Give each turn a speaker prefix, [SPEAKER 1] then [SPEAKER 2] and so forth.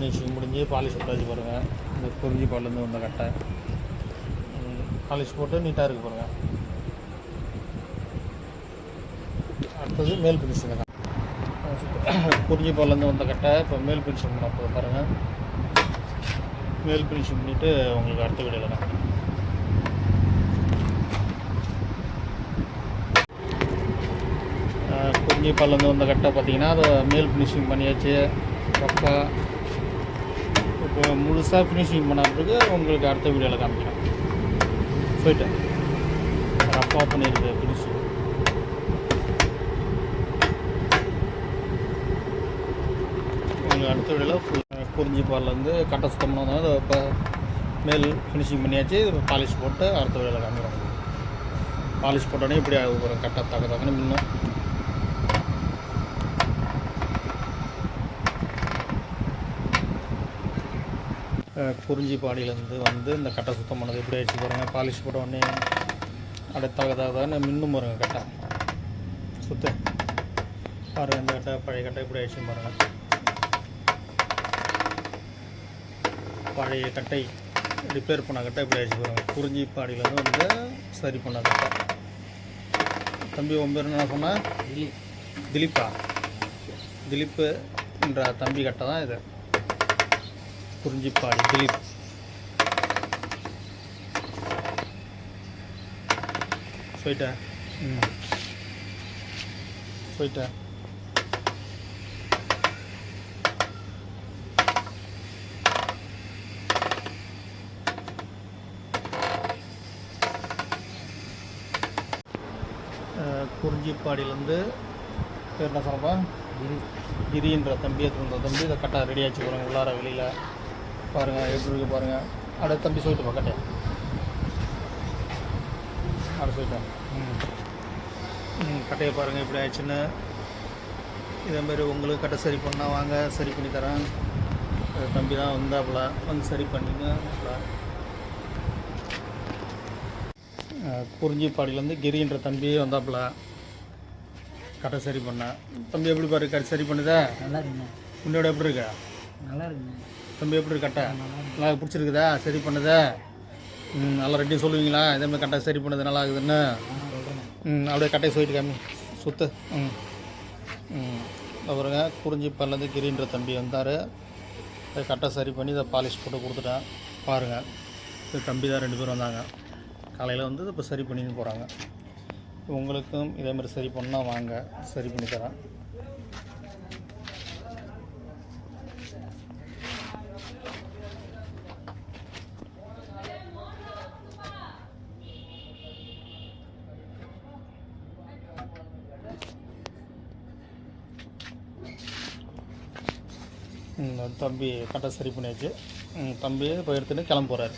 [SPEAKER 1] Finishing முடிஞ்சு polish போட்டாச்சு பாருங்கள். இந்த குறிஞ்சி பால்லேருந்து வந்த கட்டை பாலிஷ் போட்டு நீட்டாக இருக்குது பாருங்கள். அடுத்தது மேல் ஃபினிஷிங் தான். குறிஞ்சி பால்லேருந்து வந்த கட்டை இப்போ மேல் ஃபினிஷிங் பண்ண போது பாருங்கள். மேல் ஃபினிஷிங் பண்ணிவிட்டு உங்களுக்கு அடுத்த வீடியோவில் தான். குறிஞ்சி பால்லேருந்து வந்த கட்டை பார்த்தீங்கன்னா அதை மேல் ஃபினிஷிங் பண்ணியாச்சு பக்கா. இப்போ முழுசாக ஃபினிஷிங் பண்ணாததுக்கு உங்களுக்கு அடுத்த வீடியோவில் காமிக்கிறேன். போயிட்டு ரஃபாக பண்ணியிருக்கு ஃபினிஷிங். உங்களுக்கு அடுத்த வீடியோவில் ஃபுல் குறிஞ்சி பால்லேருந்து கட்டை சுத்தம் பண்ணால் அதை இப்போ மேல் ஃபினிஷிங் பண்ணியாச்சு. பாலிஷ் போட்டு அடுத்த வீடியோவில் காமிக்கிறோம். பாலிஷ் போட்டோடனே இப்படி ஒரு கட்டை தக்கன்னு இன்னும் குறிஞ்சி பாடியிலேருந்து வந்து இந்த கட்டை சுத்தம் பண்ணது எப்படி ஆகிடுச்சு பாருங்கள். பாலிஷ் போட்ட உடனே அடுத்தாகதான்னு மின்னும் பாருங்கள் கட்டை சுத்த பாருங்கள். இந்த கட்டை பழைய கட்டை எப்படி ஆகிடுச்சுன்னு பாருங்கள். பழைய கட்டை ரிப்பேர் பண்ண கட்டை எப்படி ஆகிடுச்சு பாருங்கள். குறிஞ்சி பாடியிலேருந்து வந்து சரி பண்ண கட்டை. தம்பி உன் பேர் என்ன சொன்னால் திலீப்பா? திலீப்புன்ற தம்பி கட்டை தான் இது. குறிஞ்சிப்பாடி திலீப். போயிட்டேன் போயிட்டேன். குறிஞ்சிப்பாடியிலேருந்து பேர் என்ன சொல்கிறப்பா? கிரின்ற தம்பி எடுத்து தம்பி இதை கட்டை ரெடி ஆச்சு பாருங்கள். உள்ளார வெளியில் பாருங்கள் எப்படி இருக்குது பாருங்கள். அப்படியே தம்பி சொல்லிட்டு கட்டை அப்படி சொல்லிட்டேன். கட்டையை பாருங்கள் எப்படி ஆயிடுச்சுன்னு. இதேமாரி உங்களுக்கு கட்டை சரி பண்ணால் வாங்க, சரி பண்ணி தரேன். தம்பி தான் வந்தாப்புல வந்து சரி பண்ணிங்க. குறிஞ்சிப்பாடியிலேருந்து கிரின்ற தம்பி வந்தாப்புல கட்டை சரி பண்ணேன். தம்பி எப்படி பாரு கட்டை சரி பண்ணுதா?
[SPEAKER 2] நல்லா இருக்குங்க.
[SPEAKER 1] முன்னோட எப்படி இருக்கா?
[SPEAKER 2] நல்லா இருக்குங்க.
[SPEAKER 1] தம்பி எப்படி இருக்கு கட்டை? நல்லா பிடிச்சிருக்குதா? சரி பண்ணுதா? நல்லா ரெட்டி சொல்லுவீங்களா இதேமாதிரி கட்டை சரி பண்ணுது நல்லா இருக்குதுன்னு? அப்படியே கட்டையை சொல்லிட்டு காமி சுற்று. அவருங்க குறிஞ்சிப்பாடிலேருந்து கிரின்ற தம்பி வந்தார். கட்டை சரி பண்ணி இதை பாலிஷ் போட்டு கொடுத்துட்டேன். பாருங்கள் இது தம்பி தான் 2 பேர் வந்தாங்க. காலையில் வந்து இப்போ சரி பண்ணின்னு போகிறாங்க. உங்களுக்கும் இதேமாதிரி சரி பண்ணால் வாங்க, சரி பண்ணி தரேன். தம்பி கட்டை சரி பண்ணியாச்சு. தம்பி இப்போ எடுத்துகிட்டு கிளம்ப போகிறாரு.